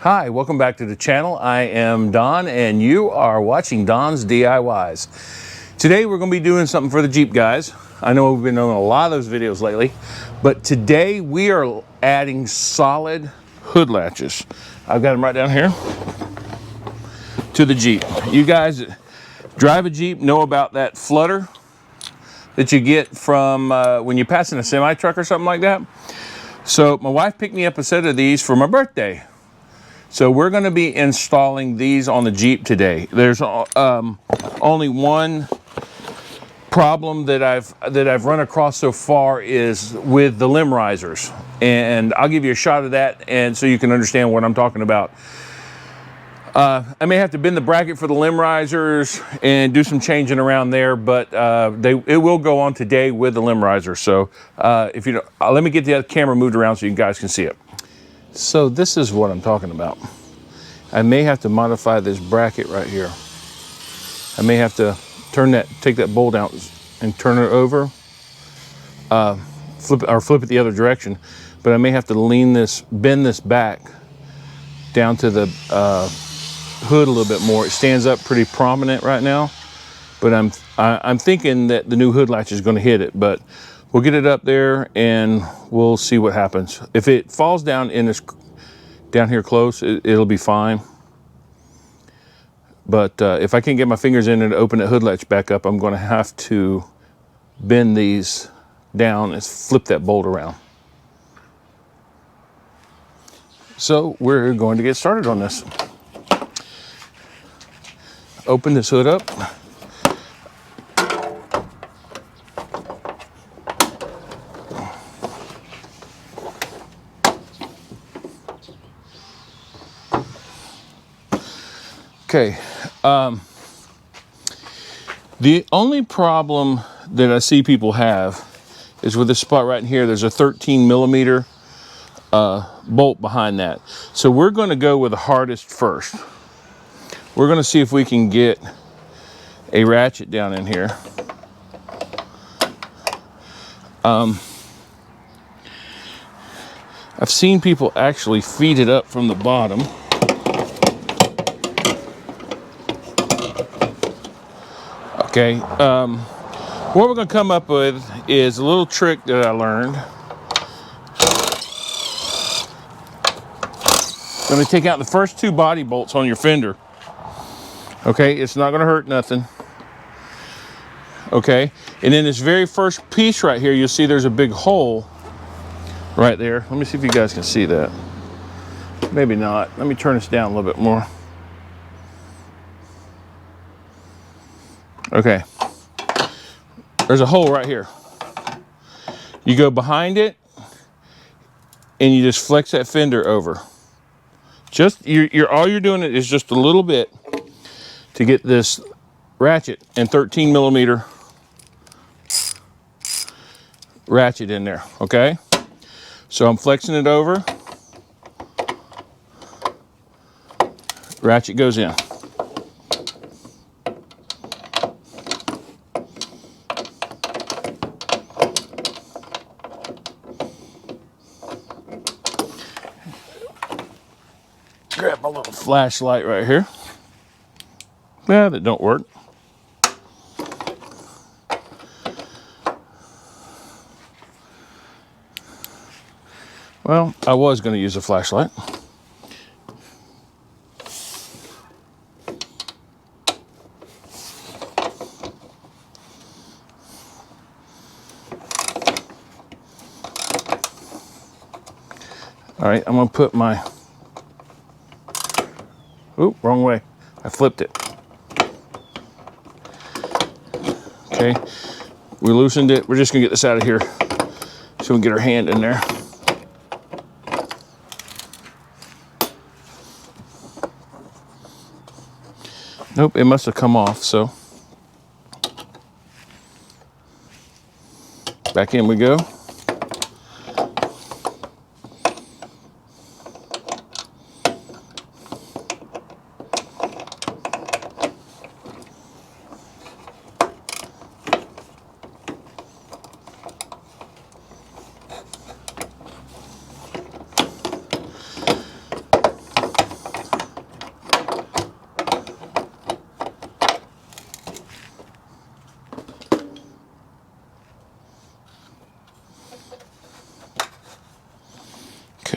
Hi, welcome back to the channel. I am Don and you are watching Don's DIYs. Today we're going to be doing something for the Jeep guys. I know we've been doing a lot of those videos lately, but today we are adding solid hood latches. I've got them right down here to the Jeep. You guys that drive a Jeep know about that flutter that you get from when you pass in a semi truck or something like that. So my wife picked me up a set of these for my birthday. So we're going to be installing these on the Jeep today. There's only one problem that I've run across so far is with the limb risers, and I'll give you a shot of that, and so you can understand what I'm talking about. I may have to bend the bracket for the limb risers and do some changing around there, but it will go on today with the limb riser. So if you let me get the other camera moved around so you guys can see it. So this is what I'm talking about. I may have to modify this bracket right here. I may have to take that bolt out and turn it over, flip it the other direction. But I may have to bend this back down to the hood a little bit more. It stands up pretty prominent right now, but I'm thinking that the new hood latch is going to hit it. But we'll get it up there and we'll see what happens. If it falls down down here close, it'll be fine. But if I can't get my fingers in and open that hood latch back up, I'm going to have to bend these down and flip that bolt around. So we're going to get started on this. Open this hood up. Okay, the only problem that I see people have is with this spot right in here. There's a 13 millimeter bolt behind that. So we're going to go with the hardest first. We're going to see if we can get a ratchet down in here. I've seen people actually feed it up from the bottom. Okay, what we're going to come up with is a little trick that I learned. I'm going to take out the first two body bolts on your fender. Okay, it's not going to hurt nothing. Okay, and in this very first piece right here, you'll see there's a big hole right there. Let me see if you guys can see that. Maybe not. Let me turn this down a little bit more. Okay, there's a hole right here. You go behind it and you just flex that fender over. Just all you're doing is just a little bit to get this ratchet and 13 millimeter ratchet in there. Okay, so I'm flexing it over. Ratchet goes in. Grab my little flashlight right here. Yeah, that don't work. Well, I was going to use a flashlight. All right, I'm going to put my... Oop, wrong way. I flipped it. Okay, we loosened it. We're just gonna get this out of here so we can get our hand in there. Nope, it must have come off, so. Back in we go.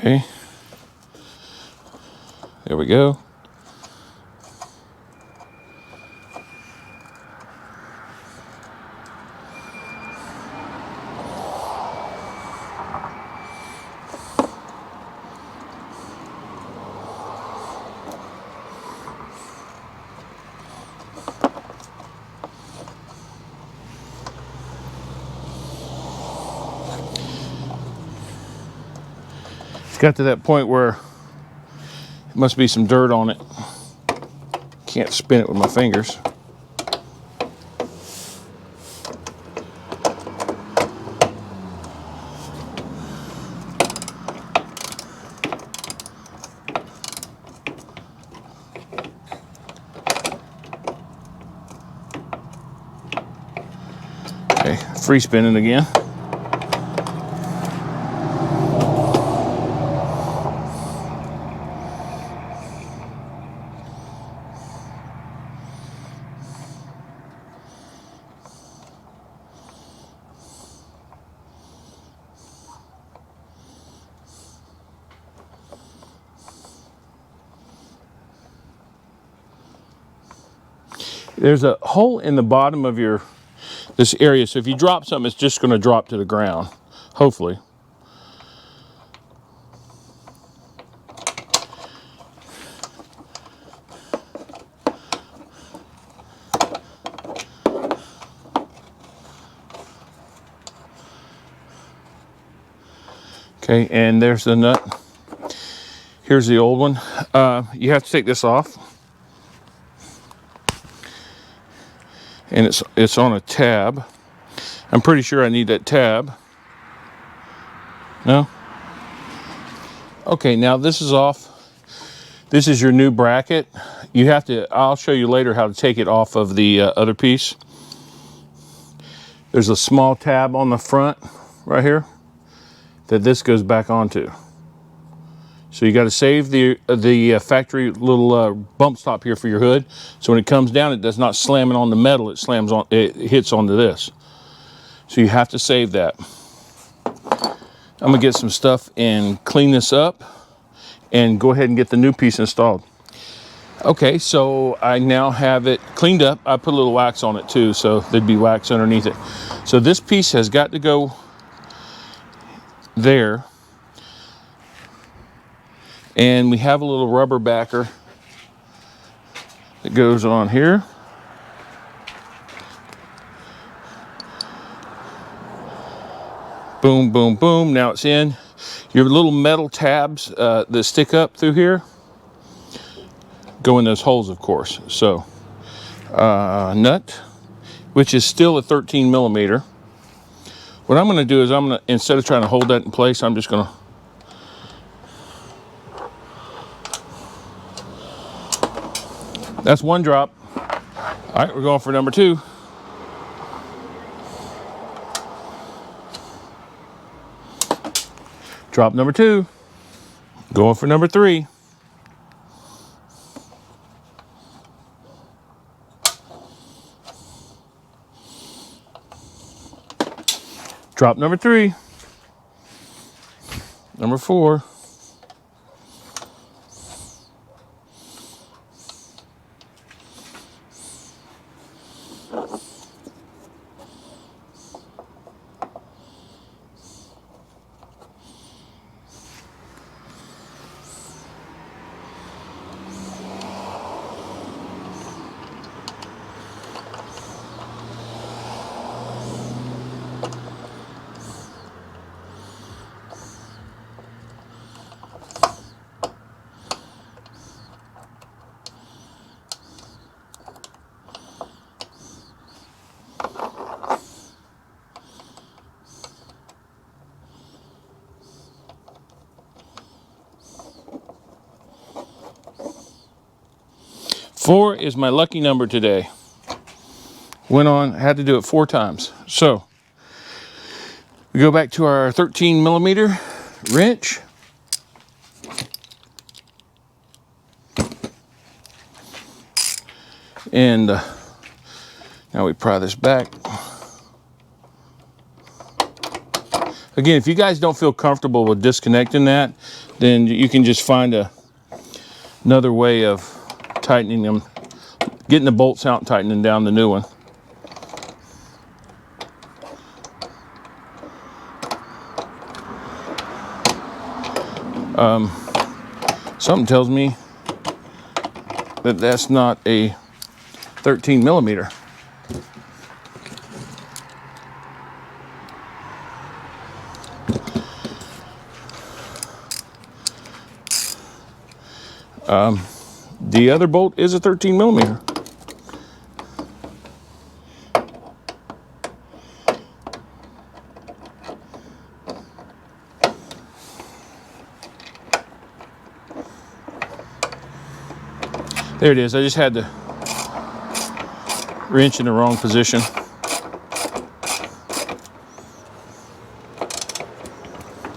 Okay. There we go. It's got to that point where it must be some dirt on it. Can't spin it with my fingers. Okay, free spinning again. There's a hole in the bottom of this area, so if you drop something, it's just going to drop to the ground, hopefully. Okay, and there's the nut. Here's the old one. You have to take this off. And it's on a tab. I'm pretty sure I need that tab. No? Okay, now this is off. This is your new bracket. You have to, I'll show you later how to take it off of the other piece. There's a small tab on the front right here that this goes back onto. So you got to save the factory little bump stop here for your hood. So when it comes down, it does not slam it on the metal. It slams on, it hits onto this. So you have to save that. I'm gonna get some stuff and clean this up and go ahead and get the new piece installed. Okay, so I now have it cleaned up. I put a little wax on it too, so there'd be wax underneath it. So this piece has got to go there. And we have a little rubber backer that goes on here. Boom, boom, boom. Now it's in. Your little metal tabs that stick up through here go in those holes, of course. So, nut, which is still a 13 millimeter. What I'm going to do is I'm going to, instead of trying to hold that in place, I'm just going to that's one drop. All right, we're going for number 2. Drop number 2. Going for number 3. Drop number 3. Number 4. Four is my lucky number today. Went on, had to do it 4 times. So we go back to our 13 millimeter wrench. And now we pry this back. Again, if you guys don't feel comfortable with disconnecting that, then you can just find another way of tightening them, getting the bolts out and tightening down the new one. Something tells me that that's not a 13 millimeter. The other bolt is a 13 millimeter. There it is. I just had the wrench in the wrong position.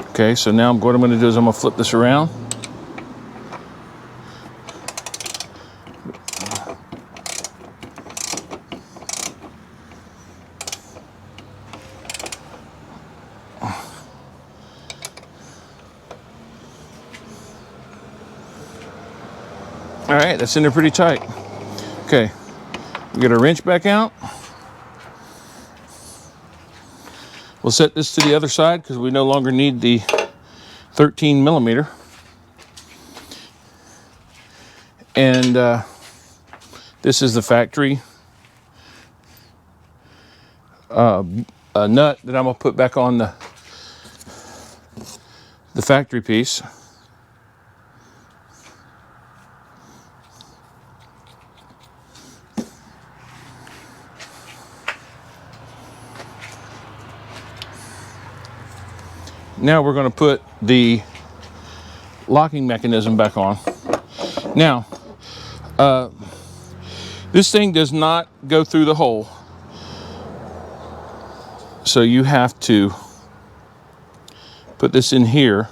Okay, so now what I'm going to do is I'm going to flip this around. All right, that's in there pretty tight. Okay, we get our wrench back out. We'll set this to the other side because we no longer need the 13 millimeter. And this is the factory nut that I'm gonna put back on the factory piece. Now we're going to put the locking mechanism back on. Now, this thing does not go through the hole. So you have to put this in here.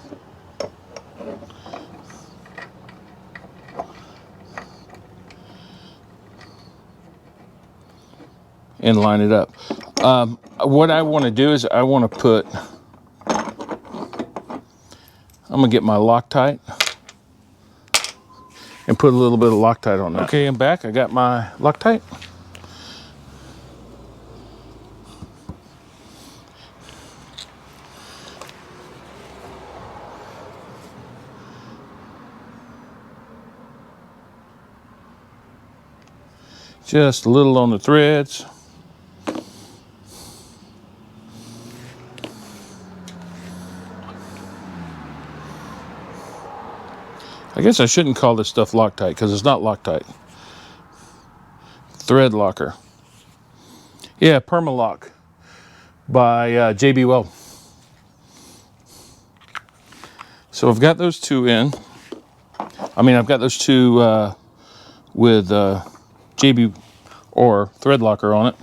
And line it up. What I want to do is I want to put, I'm gonna get my Loctite and put a little bit of Loctite on that. Okay, I'm back. I got my Loctite. Just a little on the threads. I guess I shouldn't call this stuff Loctite because it's not Loctite. Thread locker. Yeah, Permalock by JB Weld. So I've got those two in. I've got those two with JB or thread locker on it.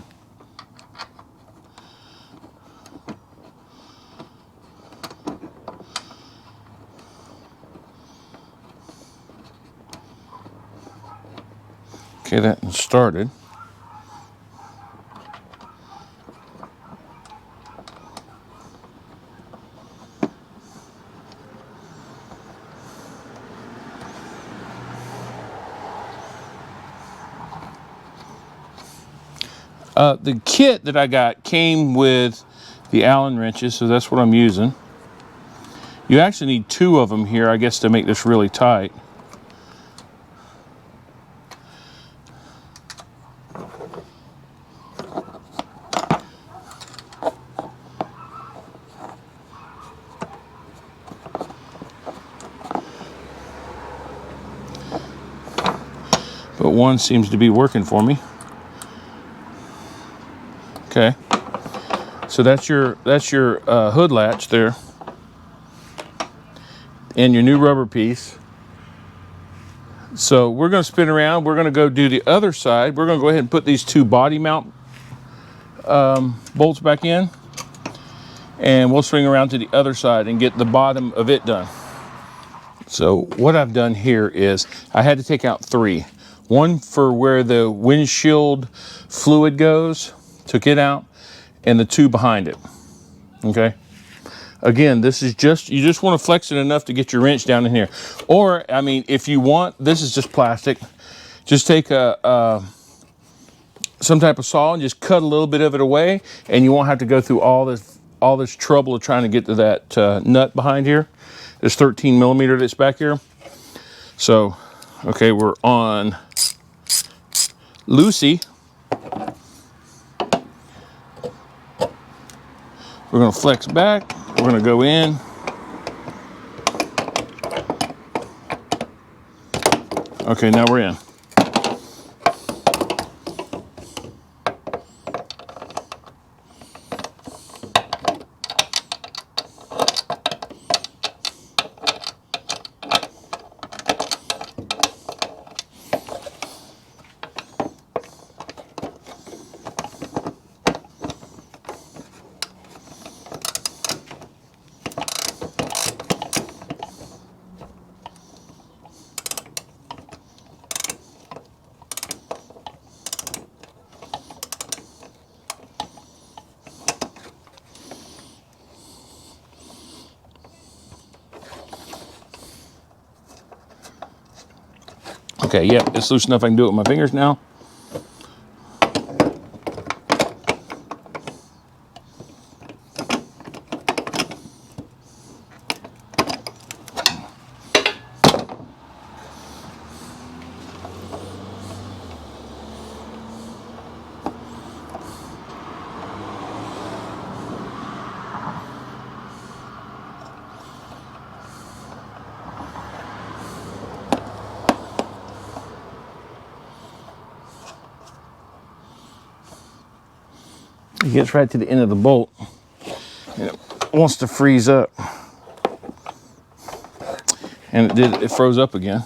Okay, that started. The kit that I got came with the Allen wrenches, so that's what I'm using. You actually need two of them here, I guess, to make this really tight. But one seems to be working for me. Okay, so that's your hood latch there, and your new rubber piece. So we're going to spin around. We're going to go do the other side. We're going to go ahead and put these two body mount bolts back in, and we'll swing around to the other side and get the bottom of it done. So what I've done here is I had to take out three. One for where the windshield fluid goes, took it out, and the two behind it. Okay. Again, this is just, you just want to flex it enough to get your wrench down in here. Or, I mean, if you want, this is just plastic. Just take some type of saw and just cut a little bit of it away, and you won't have to go through all this trouble of trying to get to that nut behind here. This 13 millimeter that's back here. So, okay, we're on Lucy. We're going to flex back. We're going to go in. Okay, now we're in. Okay, yep, it's loose enough I can do it with my fingers now. It gets right to the end of the bolt and it wants to freeze up. And it froze up again.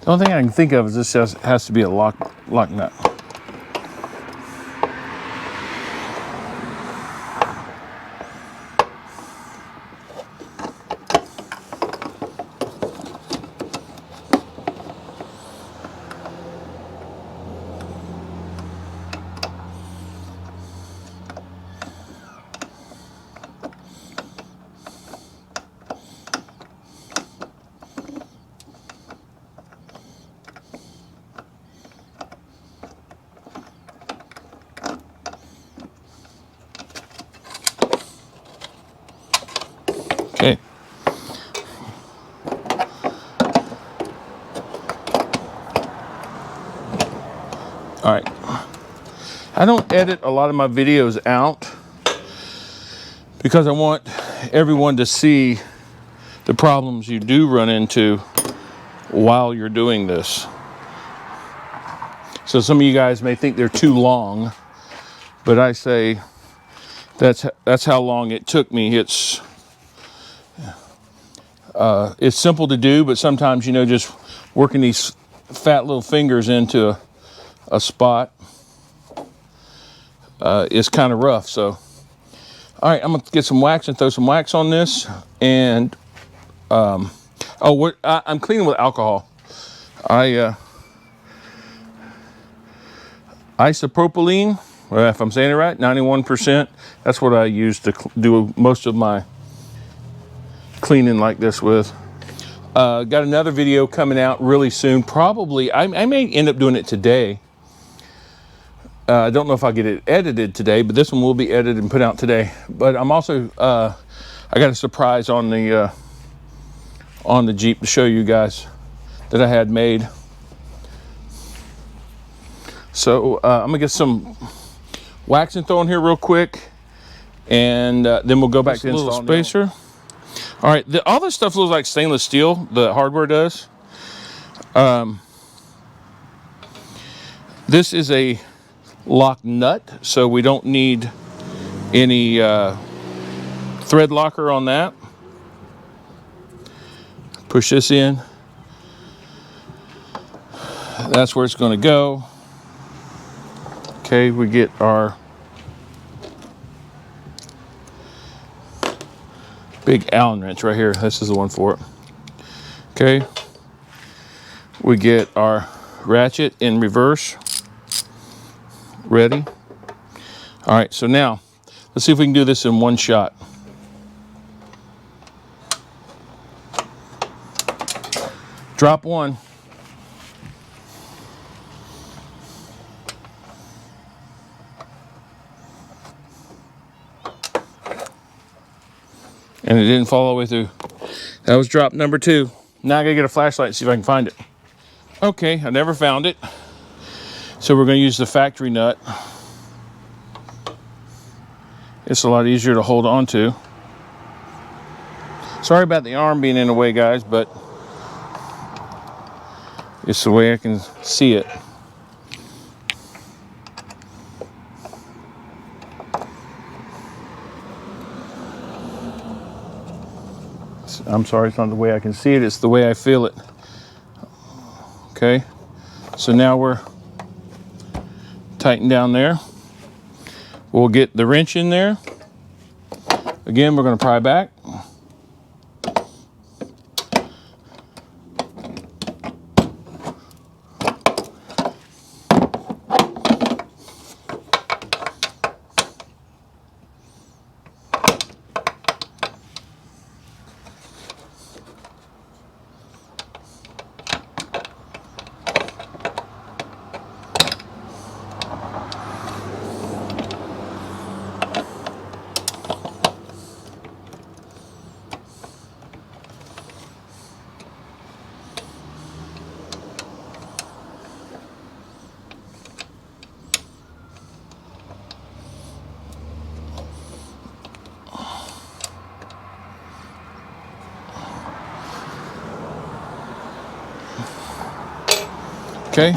The only thing I can think of is this has to be a lock nut. Okay. All right. I don't edit a lot of my videos out because I want everyone to see the problems you do run into while you're doing this. So some of you guys may think they're too long, but I say that's how long it took me. It's simple to do, but sometimes, you know, just working these fat little fingers into a spot is kind of rough. So, all right, I'm gonna get some wax and throw some wax on this. And I'm cleaning with alcohol. Isopropylene, if I'm saying it right, 91%. That's what I use to do most of my cleaning like this with. Got another video coming out really soon. Probably, I may end up doing it today. I don't know if I'll get it edited today, but this one will be edited and put out today. But I'm also, I got a surprise on the Jeep to show you guys that I had made. So I'm gonna get some wax and throw in here real quick, and then we'll go back to install spacer. All right, all this stuff looks like stainless steel. The hardware does. This is a lock nut, so we don't need any thread locker on that. Push this in. That's where it's going to go. Okay, we get our big Allen wrench right here. This is the one for it. Okay, we get our ratchet in reverse. Ready. All right, so now let's see if we can do this in one shot. Drop one. And it didn't fall all the way through. That was drop number 2. Now I gotta get a flashlight and see if I can find it. Okay, I never found it. So we're gonna use the factory nut. It's a lot easier to hold on to. Sorry about the arm being in the way, guys, but it's the way I can see it. I'm sorry, it's not the way I can see it, it's the way I feel it. Okay, so now we're tightened down there. We'll get the wrench in there. Again, we're going to pry back. Okay.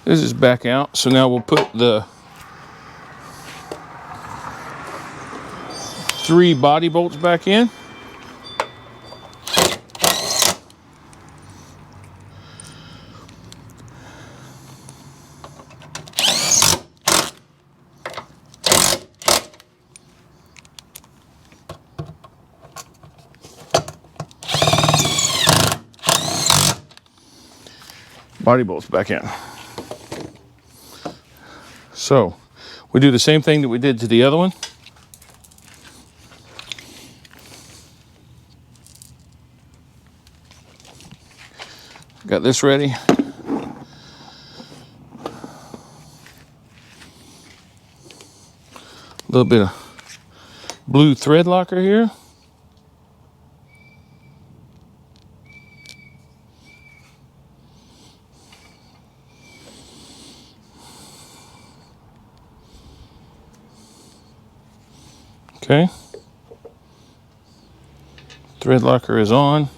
This is back out. So now we'll put the 3 body bolts back in. Body bolts back in. So we do the same thing that we did to the other one. Got this ready. A little bit of blue thread locker here. Okay. Thread locker is on.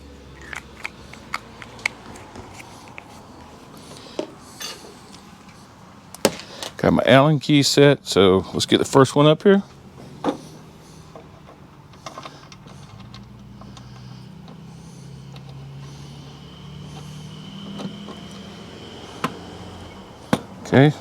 Got my Allen key set, so let's get the first one up here. Okay.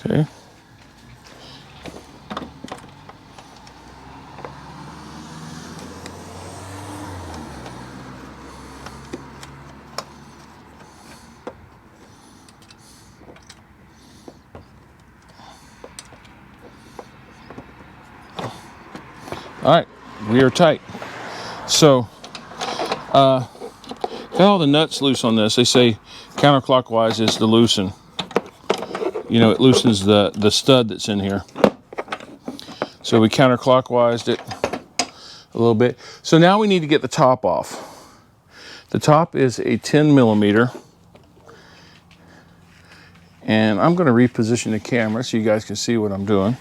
Okay. All right, we are tight. So, got all the nuts loose on this. They say counterclockwise is to loosen. You know, it loosens the stud that's in here. So we counterclockwised it a little bit. So now we need to get the top off. The top is a 10 millimeter. And I'm going to reposition the camera so you guys can see what I'm doing.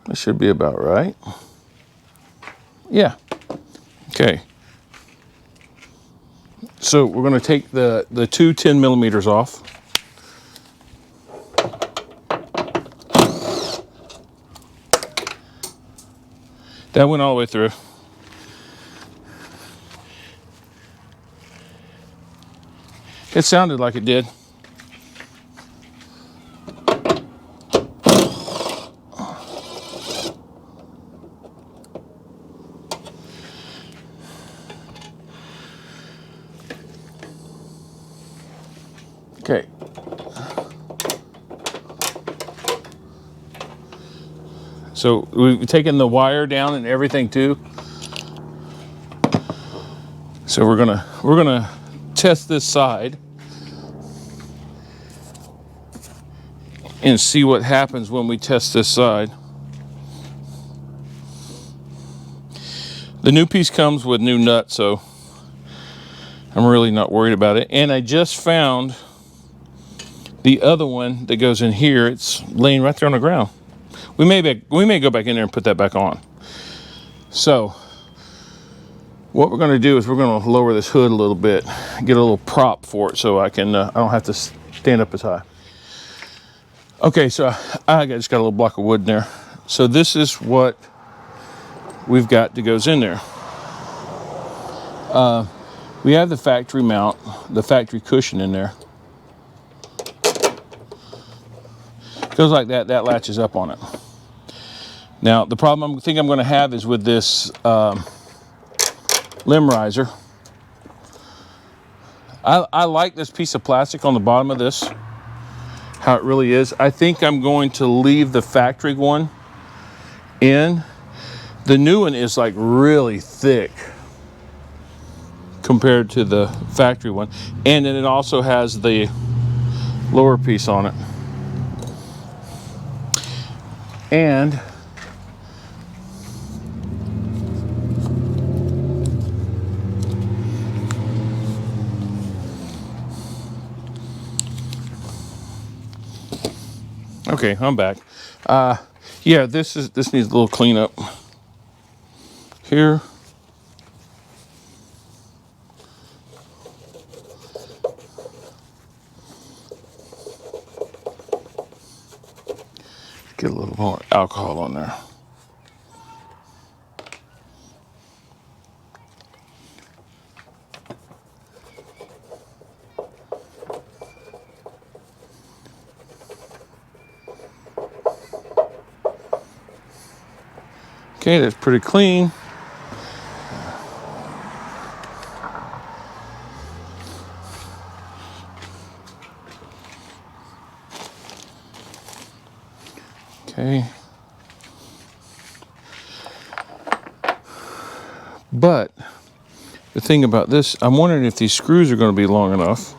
That should be about right. Yeah. Okay. So we're going to take the two 10 millimeters off. That went all the way through. It sounded like it did. Okay. So we've taken the wire down and everything too. So we're gonna test this side and see what happens when we test this side. The new piece comes with new nuts, so I'm really not worried about it. And I just found the other one that goes in here. It's laying right there on the ground. We may go back in there and put that back on. So what we're going to do is we're going to lower this hood a little bit, get a little prop for it so I can I don't have to stand up as high. Okay, so I just got a little block of wood in there. So this is what we've got that goes in there. We have the factory mount, the factory cushion in there. Goes like that, that latches up on it. Now, the problem I think I'm going to have is with this limb riser. I like this piece of plastic on the bottom of this, how it really is. I think I'm going to leave the factory one in. The new one is like really thick compared to the factory one. And then it also has the lower piece on it. And okay, I'm back. Yeah, this needs a little cleanup here. Get a little more alcohol on there. Okay, that's pretty clean. But the thing about this, I'm wondering if these screws are going to be long enough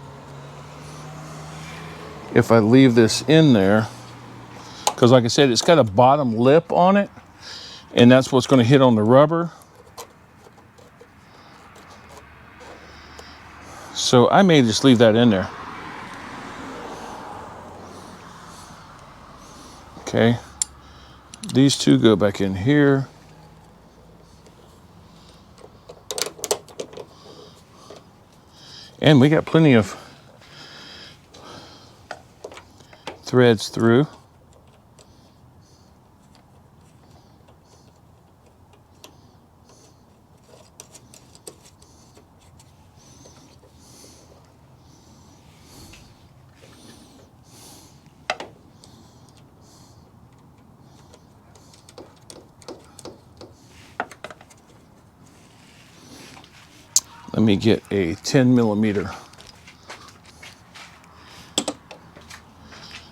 if I leave this in there, because like I said, it's got a bottom lip on it, and that's what's going to hit on the rubber. So I may just leave that in there. Okay, these two go back in here. And we got plenty of threads through. Let me get a 10mm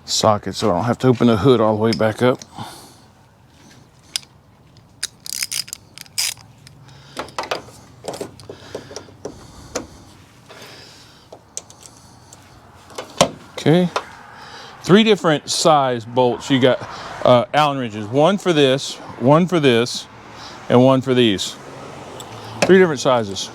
socket so I don't have to open the hood all the way back up. Okay, 3 different size bolts. You got Allen wrenches, one for this, and one for these. 3 different sizes.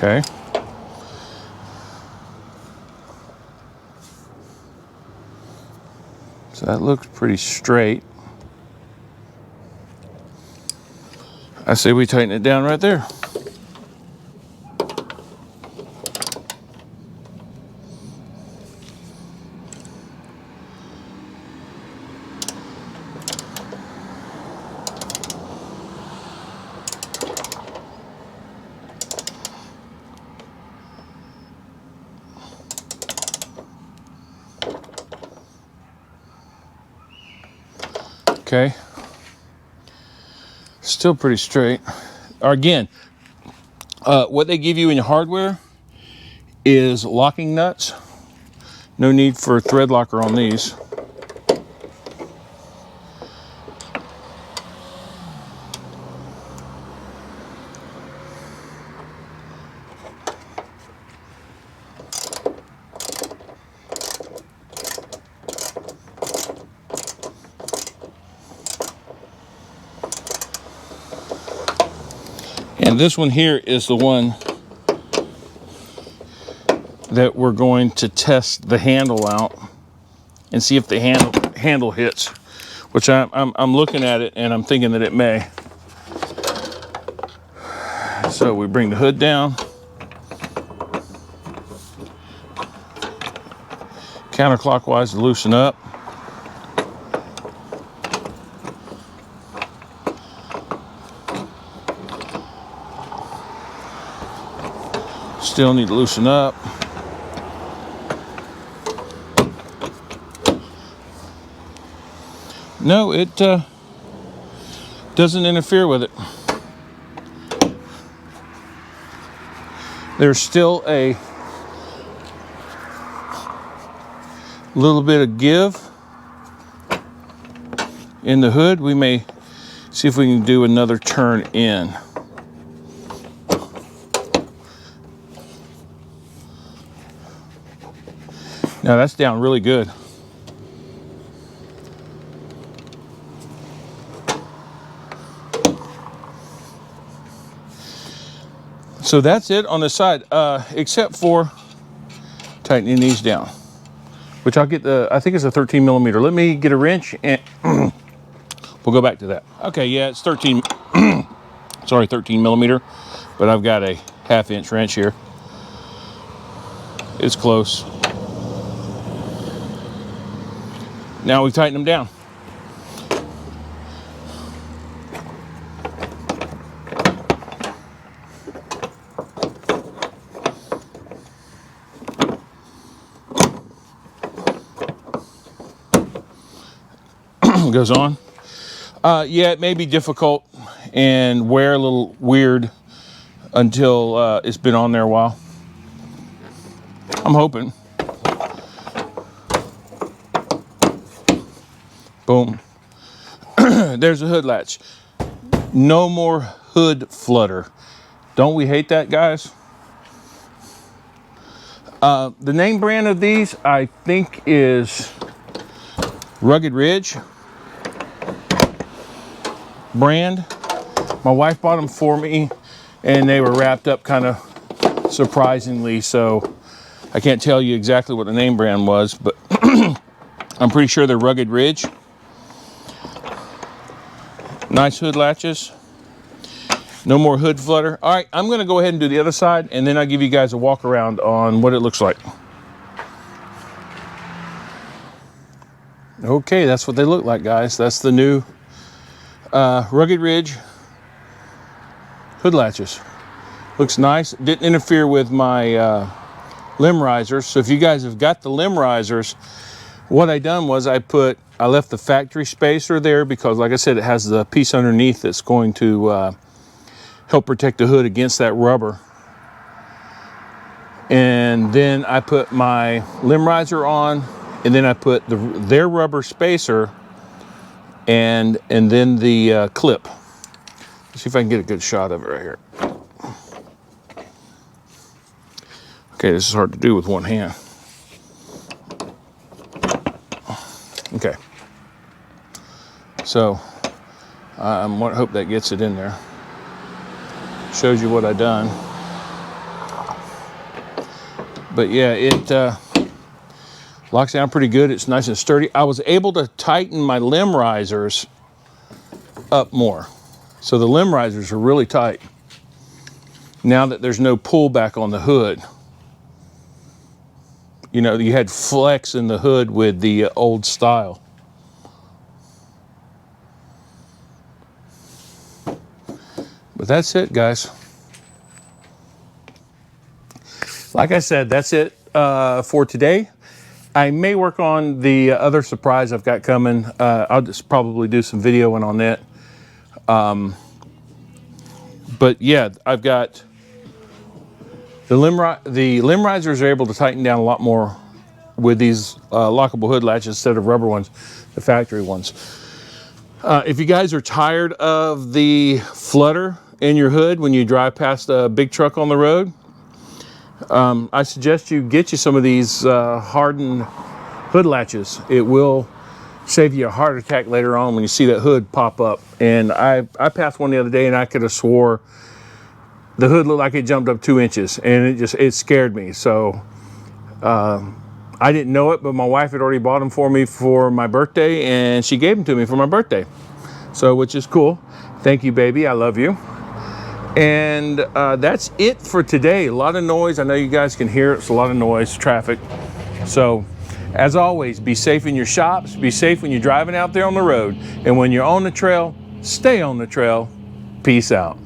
Okay. So that looks pretty straight. I say we tighten it down right there. Okay, still pretty straight. Again, what they give you in your hardware is locking nuts. No need for a thread locker on these. And this one here is the one that we're going to test the handle out and see if the handle hits, which I'm looking at it and I'm thinking that it may. So we bring the hood down, counterclockwise to loosen up. Still need to loosen up. No, it doesn't interfere with it. There's still a little bit of give in the hood. We may see if we can do another turn in. Now that's down really good. So that's it on the side, except for tightening these down, which I'll get I think it's a 13mm. Let me get a wrench and we'll go back to that. Okay, yeah, it's 13mm, but I've got a 1/2 inch wrench here. It's close. Now we tighten them down. Goes on. Yeah, it may be difficult and wear a little weird until it's been on there a while. I'm hoping. Boom. There's a hood latch. No more hood flutter. Don't we hate that, guys? The name brand of these, I think, is Rugged Ridge brand. My wife bought them for me, and they were wrapped up kind of surprisingly, so I can't tell you exactly what the name brand was, but I'm pretty sure they're Rugged Ridge. Nice hood latches. No more hood flutter. All right, I'm going to go ahead and do the other side, and then I'll give you guys a walk around on what it looks like. Okay, that's what they look like, guys. That's the new Rugged Ridge hood latches. Looks nice. Didn't interfere with my limb risers. So if you guys have got the limb risers, what I done was I left the factory spacer there because, like I said, it has the piece underneath that's going to help protect the hood against that rubber. And then I put my limb riser on, and then I put their rubber spacer and then the clip. Let's see if I can get a good shot of it right here. Okay, this is hard to do with one hand. Okay. So I hope that gets it in there. Shows you what I done. But yeah, it locks down pretty good. It's nice and sturdy. I was able to tighten my limb risers up more. So the limb risers are really tight now that there's no pullback on the hood. You know, you had flex in the hood with the old style. But that's it, guys. Like I said, that's it for today. I may work on the other surprise I've got coming. I'll just probably do some videoing on that. But yeah, I've got the limb risers are able to tighten down a lot more with these lockable hood latches instead of rubber ones, the factory ones. If you guys are tired of the flutter in your hood when you drive past a big truck on the road, I suggest you get you some of these hardened hood latches. It will save you a heart attack later on when you see that hood pop up. And I passed one the other day, and I could have swore the hood looked like it jumped up 2 inches, and it scared me. So I didn't know it, but my wife had already bought them for me for my birthday, and she gave them to me for my birthday. So, which is cool. Thank you, baby. I love you. And that's it for today. A lot of noise. I know you guys can hear it. It's a lot of noise, traffic. So, as always, be safe in your shops. Be safe when you're driving out there on the road. And when you're on the trail, stay on the trail. Peace out.